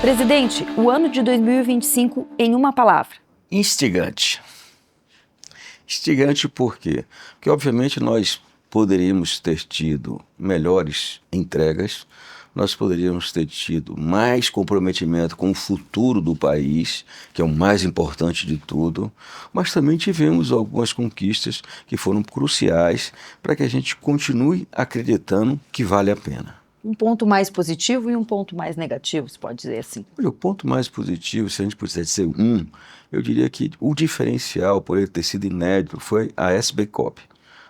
Presidente, o ano de 2025 em uma palavra. Instigante. Instigante por quê? Porque, obviamente, nós poderíamos ter tido melhores entregas, nós poderíamos ter tido mais comprometimento com o futuro do país, que é o mais importante de tudo, mas também tivemos algumas conquistas que foram cruciais para que a gente continue acreditando que vale a pena. Um ponto mais positivo e um ponto mais negativo, se pode dizer assim. Olha, o ponto mais positivo, se a gente pudesse dizer eu diria que o diferencial por ele ter sido inédito foi a SBCOP,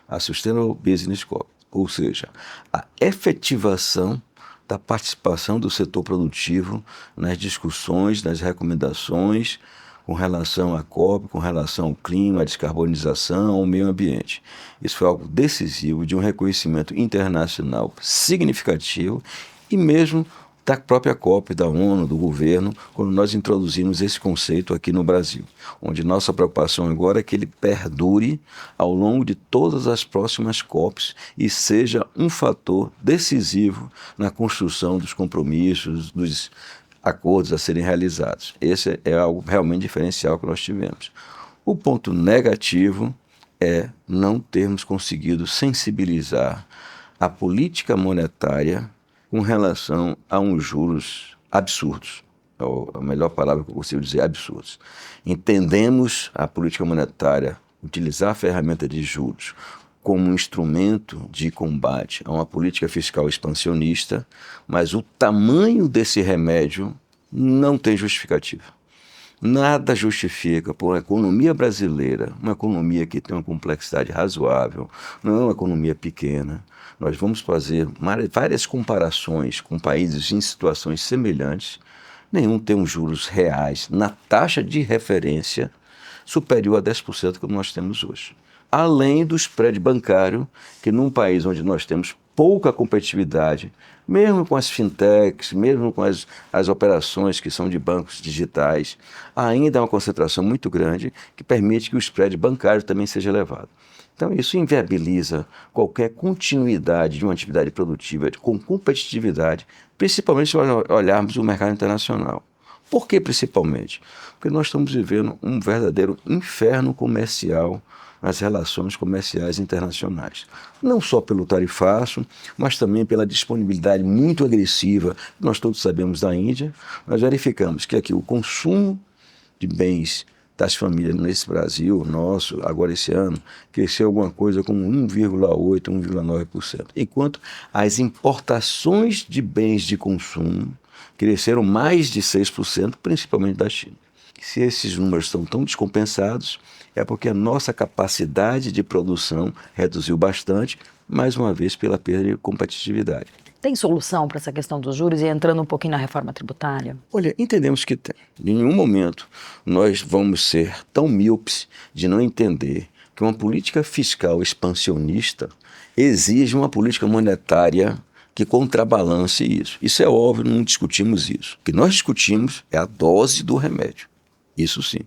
a Sustainable Business Corp, ou seja, a efetivação da participação do setor produtivo nas discussões, nas recomendações com relação à COP, com relação ao clima, à descarbonização, ao meio ambiente. Isso foi algo decisivo, de um reconhecimento internacional significativo e mesmo da própria COP, da ONU, do governo, quando nós introduzimos esse conceito aqui no Brasil, onde nossa preocupação agora é que ele perdure ao longo de todas as próximas COPs e seja um fator decisivo na construção dos compromissos, dos acordos a serem realizados. Esse é algo realmente diferencial que nós tivemos. O ponto negativo é não termos conseguido sensibilizar a política monetária com relação a uns juros absurdos. É a melhor palavra que eu consigo dizer, absurdos. Entendemos a política monetária utilizar a ferramenta de juros como um instrumento de combate a uma política fiscal expansionista, mas o tamanho desse remédio não tem justificativa. Nada justifica por uma economia brasileira, uma economia que tem uma complexidade razoável, não é uma economia pequena. Nós vamos fazer várias comparações com países em situações semelhantes. Nenhum tem uns juros reais na taxa de referência superior a 10% que nós temos hoje. Além do spread bancário, que num país onde nós temos pouca competitividade, mesmo com as fintechs, mesmo com as operações que são de bancos digitais, ainda há uma concentração muito grande que permite que o spread bancário também seja elevado. Então isso inviabiliza qualquer continuidade de uma atividade produtiva com competitividade, principalmente se olharmos o mercado internacional. Por que principalmente? Porque nós estamos vivendo um verdadeiro inferno comercial nas relações comerciais internacionais. Não só pelo tarifaço, mas também pela disponibilidade muito agressiva, que nós todos sabemos da Índia. Nós verificamos que aqui o consumo de bens das famílias nesse Brasil, nosso, agora esse ano, cresceu alguma coisa como 1,8%, 1,9%. Enquanto as importações de bens de consumo cresceram mais de 6%, principalmente da China. Se esses números estão tão descompensados, é porque a nossa capacidade de produção reduziu bastante, mais uma vez pela perda de competitividade. Tem solução para essa questão dos juros e entrando um pouquinho na reforma tributária? Olha, entendemos que tem. Em nenhum momento nós vamos ser tão míopes de não entender que uma política fiscal expansionista exige uma política monetária que contrabalance isso. Isso é óbvio, não discutimos isso. O que nós discutimos é a dose do remédio. Isso sim,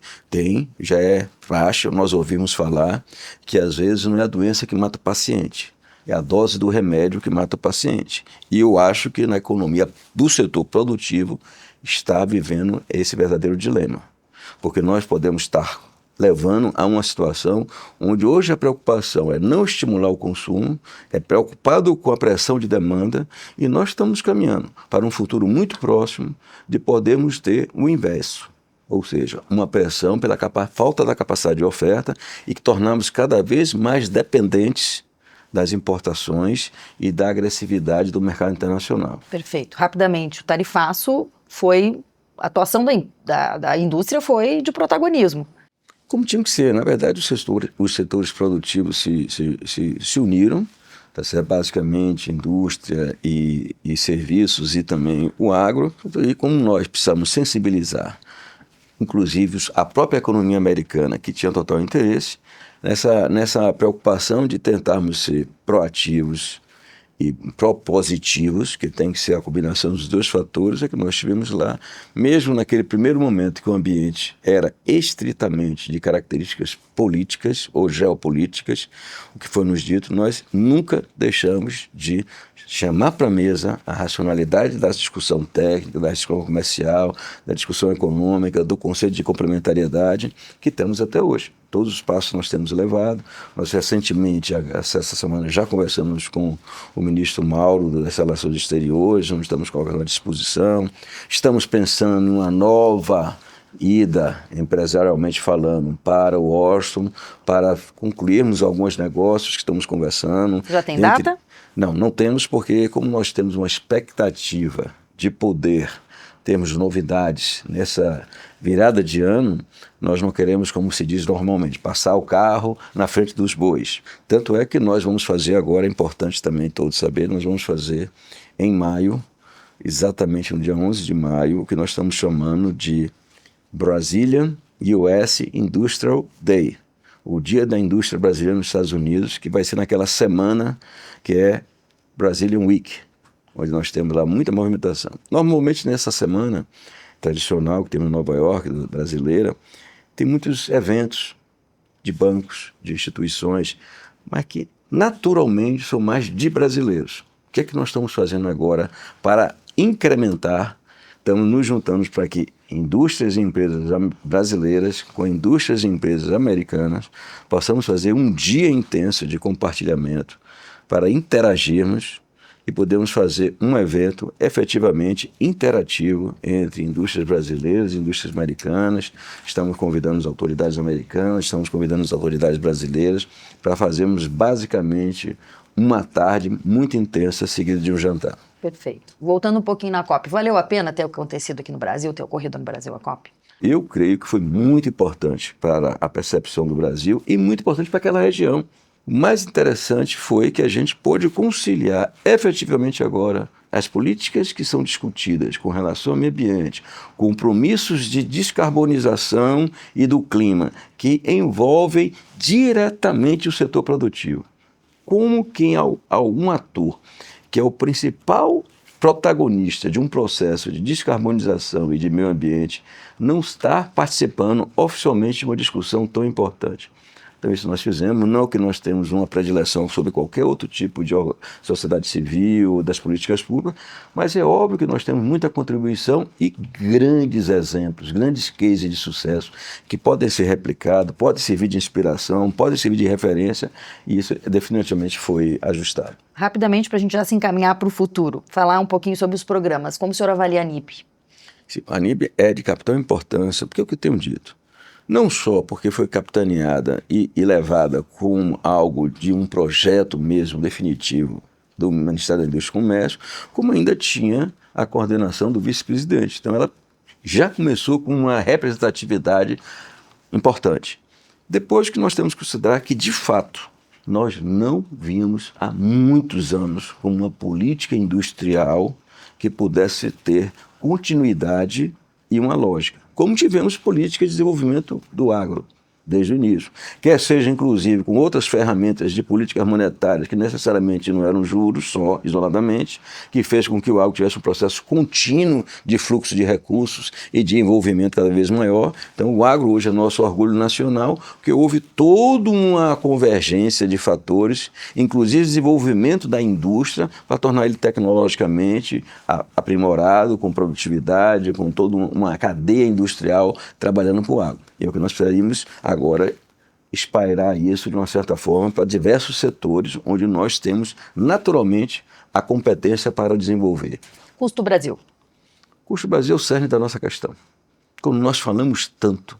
já é faixa, nós ouvimos falar que às vezes não é a doença que mata o paciente, é a dose do remédio que mata o paciente. E eu acho que na economia do setor produtivo está vivendo esse verdadeiro dilema, porque nós podemos estar levando a uma situação onde hoje a preocupação é não estimular o consumo, é preocupado com a pressão de demanda, e nós estamos caminhando para um futuro muito próximo de podermos ter o inverso. Ou seja, uma pressão pela falta da capacidade de oferta e que tornamos cada vez mais dependentes das importações e da agressividade do mercado internacional. Perfeito. Rapidamente, o tarifaço a atuação da indústria foi de protagonismo. Como tinha que ser, na verdade os setores produtivos se uniram, tá certo? Basicamente indústria e serviços e também o agro, e como nós precisamos sensibilizar inclusive a própria economia americana, que tinha total interesse nessa preocupação de tentarmos ser proativos e propositivos, que tem que ser a combinação dos dois fatores, é que nós tivemos lá, mesmo naquele primeiro momento que o ambiente era estritamente de características políticas ou geopolíticas, o que foi nos dito, nós nunca deixamos de chamar para a mesa a racionalidade da discussão técnica, da discussão comercial, da discussão econômica, do conceito de complementariedade que temos até hoje. Todos os passos nós temos levado. Nós recentemente, essa semana, já conversamos com o ministro Mauro das Relações Exteriores, onde estamos colocando à disposição. Estamos pensando em uma nova ida, empresarialmente falando, para Washington, para concluirmos alguns negócios que estamos conversando. Já tem data? Não temos, porque como nós temos uma expectativa de poder, temos novidades nessa virada de ano, nós não queremos, como se diz normalmente, passar o carro na frente dos bois. Tanto é que nós vamos fazer agora, é importante também todos saberem, nós vamos fazer em maio, exatamente no dia 11 de maio, o que nós estamos chamando de Brazilian US Industrial Day, o Dia da Indústria Brasileira nos Estados Unidos, que vai ser naquela semana que é Brazilian Week, onde nós temos lá muita movimentação. Normalmente nessa semana tradicional que temos em Nova York, brasileira, tem muitos eventos de bancos, de instituições, mas que naturalmente são mais de brasileiros. O que é que nós estamos fazendo agora para incrementar? Estamos nos juntando para que indústrias e empresas brasileiras com indústrias e empresas americanas possamos fazer um dia intenso de compartilhamento para interagirmos e podemos fazer um evento efetivamente interativo entre indústrias brasileiras e indústrias americanas. Estamos convidando as autoridades americanas, estamos convidando as autoridades brasileiras para fazermos basicamente uma tarde muito intensa seguida de um jantar. Perfeito. Voltando um pouquinho na COP, valeu a pena ter acontecido aqui no Brasil, ter ocorrido no Brasil a COP? Eu creio que foi muito importante para a percepção do Brasil e muito importante para aquela região. O mais interessante foi que a gente pôde conciliar efetivamente agora as políticas que são discutidas com relação ao meio ambiente, compromissos de descarbonização e do clima, que envolvem diretamente o setor produtivo. Como que algum ator, que é o principal protagonista de um processo de descarbonização e de meio ambiente, não está participando oficialmente de uma discussão tão importante? Então isso nós fizemos, não que nós temos uma predileção sobre qualquer outro tipo de sociedade civil, das políticas públicas, mas é óbvio que nós temos muita contribuição e grandes exemplos, grandes cases de sucesso que podem ser replicados, podem servir de inspiração, podem servir de referência, e isso definitivamente foi ajustado. Rapidamente, para a gente já se encaminhar para o futuro, falar um pouquinho sobre os programas. Como o senhor avalia a ANIP? Sim, a ANIP é de capital importância, porque é o que eu tenho dito. Não só porque foi capitaneada e levada com algo de um projeto mesmo definitivo do Ministério da Indústria e Comércio, como ainda tinha a coordenação do vice-presidente. Então ela já começou com uma representatividade importante. Depois que nós temos que considerar que, de fato, nós não vimos há muitos anos uma política industrial que pudesse ter continuidade e uma lógica. Como tivemos política de desenvolvimento do agro desde o início, quer seja inclusive com outras ferramentas de políticas monetárias que necessariamente não eram juros só, isoladamente, que fez com que o agro tivesse um processo contínuo de fluxo de recursos e de envolvimento cada vez maior. Então o agro hoje é nosso orgulho nacional, porque houve toda uma convergência de fatores, inclusive desenvolvimento da indústria para tornar ele tecnologicamente aprimorado, com produtividade, com toda uma cadeia industrial trabalhando para o agro. E é o que nós precisaríamos agora espairar isso de uma certa forma para diversos setores onde nós temos naturalmente a competência para desenvolver. Custo Brasil. Custo Brasil é o cerne da nossa questão. Quando nós falamos tanto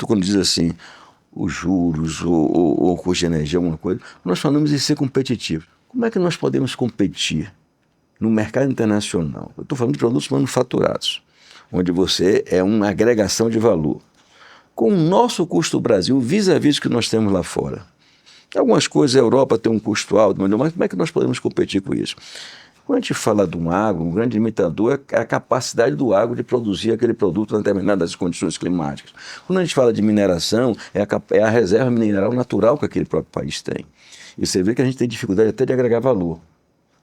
quando diz assim, os juros, o custo de energia, alguma coisa, nós falamos em ser competitivo. Como é que nós podemos competir no mercado internacional? Eu estou falando de produtos manufaturados, onde você é uma agregação de valor. Com o nosso custo Brasil vis-à-vis que nós temos lá fora. Algumas coisas, a Europa tem um custo alto, mas como é que nós podemos competir com isso? Quando a gente fala de um agro, um grande limitador é a capacidade do agro de produzir aquele produto em determinadas condições climáticas. Quando a gente fala de mineração, é a reserva mineral natural que aquele próprio país tem. E você vê que a gente tem dificuldade até de agregar valor.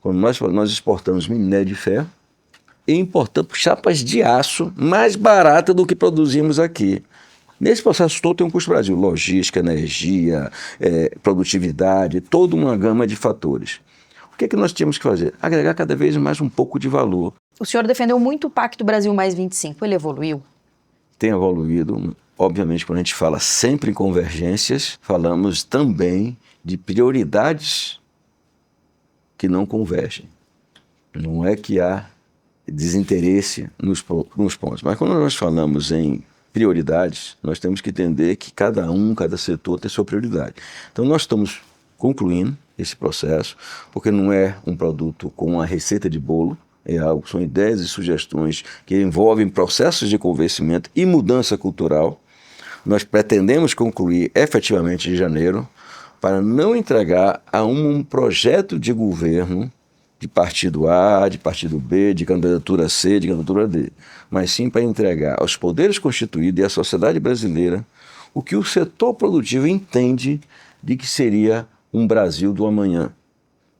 quando nós exportamos minério de ferro e importamos chapas de aço mais barata do que produzimos aqui. Nesse processo todo tem um custo Brasil, logística, energia, produtividade, toda uma gama de fatores. O que é que nós tínhamos que fazer? Agregar cada vez mais um pouco de valor. O senhor defendeu muito o Pacto Brasil mais 25, ele evoluiu? Tem evoluído, obviamente, quando a gente fala sempre em convergências, falamos também de prioridades que não convergem. Não é que há desinteresse nos pontos, mas quando nós falamos em prioridades, nós temos que entender que cada setor tem sua prioridade. Então nós estamos concluindo esse processo, porque não é um produto com uma receita de bolo, são ideias e sugestões que envolvem processos de convencimento e mudança cultural. Nós pretendemos concluir efetivamente em janeiro, para não entregar a um projeto de governo de partido A, de partido B, de candidatura C, de candidatura D, mas sim para entregar aos poderes constituídos e à sociedade brasileira o que o setor produtivo entende de que seria um Brasil do amanhã.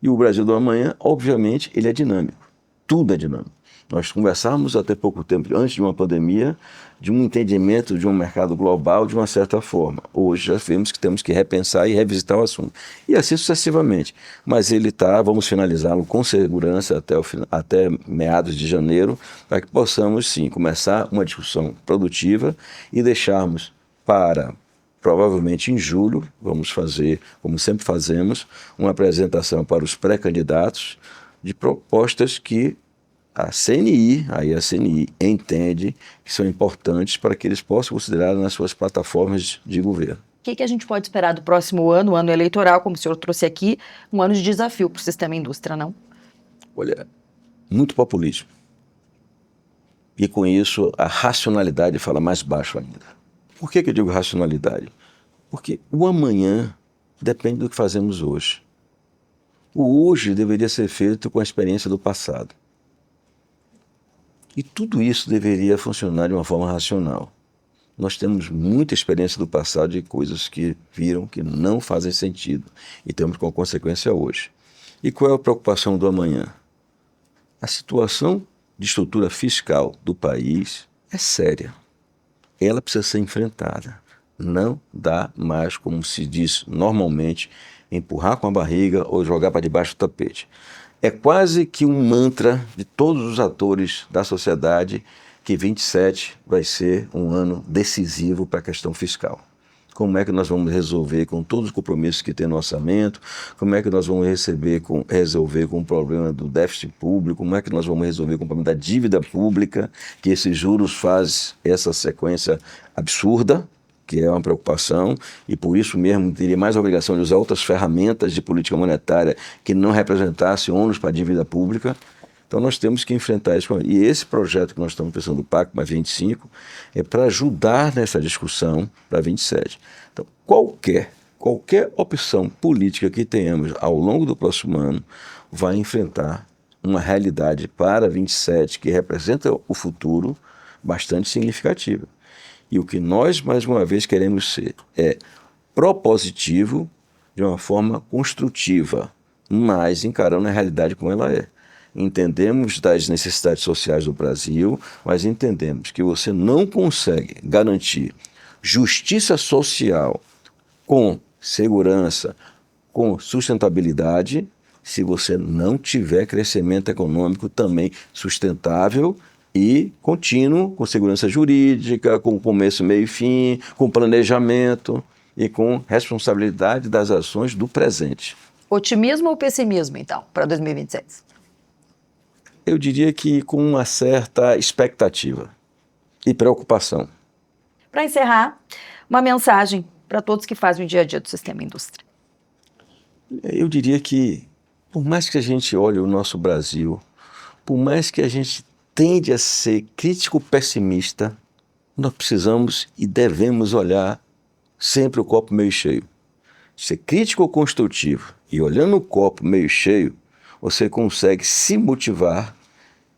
E o Brasil do amanhã, obviamente, ele é dinâmico. Tudo é dinâmico. Nós conversávamos até pouco tempo, antes de uma pandemia, de um entendimento de um mercado global de uma certa forma. Hoje já vemos que temos que repensar e revisitar o assunto. E assim sucessivamente. Mas ele está, vamos finalizá-lo com segurança até meados de janeiro, para que possamos sim começar uma discussão produtiva e deixarmos para, provavelmente em julho, vamos fazer, como sempre fazemos, uma apresentação para os pré-candidatos de propostas que a CNI entende que são importantes para que eles possam considerar nas suas plataformas de governo. O que a gente pode esperar do próximo ano, o ano eleitoral, como o senhor trouxe aqui, um ano de desafio para o sistema indústria, não? Olha, muito populismo. E com isso a racionalidade fala mais baixo ainda. Por que eu digo racionalidade? Porque o amanhã depende do que fazemos hoje. O hoje deveria ser feito com a experiência do passado. E tudo isso deveria funcionar de uma forma racional. Nós temos muita experiência do passado de coisas que viram que não fazem sentido e temos como consequência hoje. E qual é a preocupação do amanhã? A situação de estrutura fiscal do país é séria. Ela precisa ser enfrentada. Não dá mais, como se diz normalmente, empurrar com a barriga ou jogar para debaixo do tapete. É quase que um mantra de todos os atores da sociedade que 27 vai ser um ano decisivo para a questão fiscal. Como é que nós vamos resolver com todos os compromissos que tem no orçamento? Como é que nós vamos resolver com o problema do déficit público? Como é que nós vamos resolver com o problema da dívida pública, que esses juros fazem essa sequência absurda, que é uma preocupação, e por isso mesmo teria mais a obrigação de usar outras ferramentas de política monetária que não representassem ônus para a dívida pública. Então nós temos que enfrentar isso. E esse projeto que nós estamos pensando do Pacto mais 25 é para ajudar nessa discussão para 27. Então qualquer opção política que tenhamos ao longo do próximo ano vai enfrentar uma realidade para 27 que representa o futuro bastante significativa. E o que nós, mais uma vez, queremos ser é propositivo de uma forma construtiva, mas encarando a realidade como ela é. Entendemos das necessidades sociais do Brasil, mas entendemos que você não consegue garantir justiça social com segurança, com sustentabilidade, se você não tiver crescimento econômico também sustentável e contínuo, com segurança jurídica, com começo, meio e fim, com planejamento e com responsabilidade das ações do presente. Otimismo ou pessimismo, então, para 2026? Eu diria que com uma certa expectativa e preocupação. Para encerrar, uma mensagem para todos que fazem o dia a dia do sistema indústria. Eu diria que, por mais que a gente olhe o nosso Brasil, por mais que a gente tende a ser crítico-pessimista, nós precisamos e devemos olhar sempre o copo meio cheio. Ser crítico ou construtivo e olhando o copo meio cheio, você consegue se motivar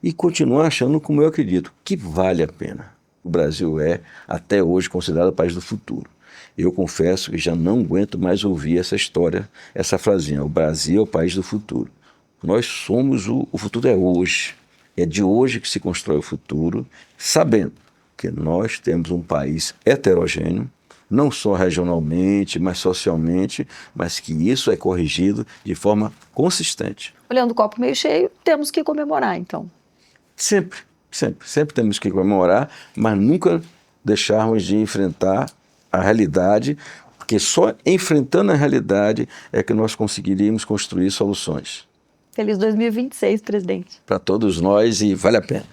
e continuar achando, como eu acredito, que vale a pena. O Brasil é, até hoje, considerado o país do futuro. Eu confesso que já não aguento mais ouvir essa história, essa frasinha, o Brasil é o país do futuro. Nós somos o futuro é hoje. É de hoje que se constrói o futuro, sabendo que nós temos um país heterogêneo, não só regionalmente, mas socialmente, mas que isso é corrigido de forma consistente. Olhando o copo meio cheio, temos que comemorar, então. Sempre temos que comemorar, mas nunca deixarmos de enfrentar a realidade, porque só enfrentando a realidade é que nós conseguiríamos construir soluções. Feliz 2026, presidente. Para todos nós e vale a pena.